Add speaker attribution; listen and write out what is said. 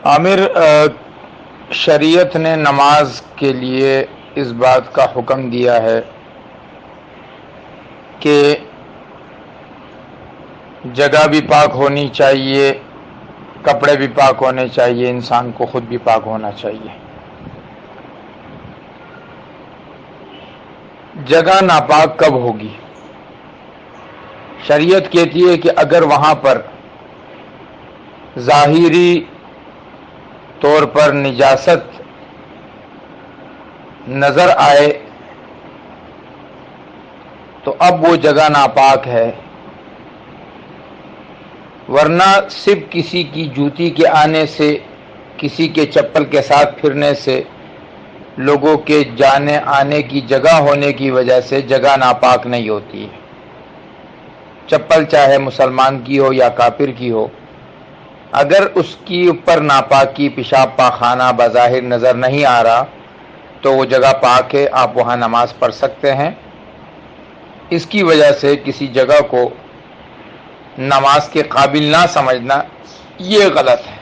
Speaker 1: عامر، شریعت نے نماز کے لیے اس بات کا حکم دیا ہے کہ جگہ بھی پاک ہونی چاہیے، کپڑے بھی پاک ہونے چاہیے، انسان کو خود بھی پاک ہونا چاہیے۔ جگہ ناپاک کب ہوگی؟ شریعت کہتی ہے کہ اگر وہاں پر ظاہری طور پر نجاست نظر آئے تو اب وہ جگہ ناپاک ہے، ورنہ صرف کسی کی جوتی کے آنے سے، کسی کے چپل کے ساتھ پھرنے سے، لوگوں کے جانے آنے کی جگہ ہونے کی وجہ سے جگہ ناپاک نہیں ہوتی ہے۔ چپل چاہے مسلمان کی ہو یا کافر کی ہو، اگر اس کی اوپر ناپاکی، پیشاب پاخانہ بظاہر نظر نہیں آ رہا تو وہ جگہ پاک ہے، آپ وہاں نماز پڑھ سکتے ہیں۔ اس کی وجہ سے کسی جگہ کو نماز کے قابل نہ سمجھنا یہ غلط ہے۔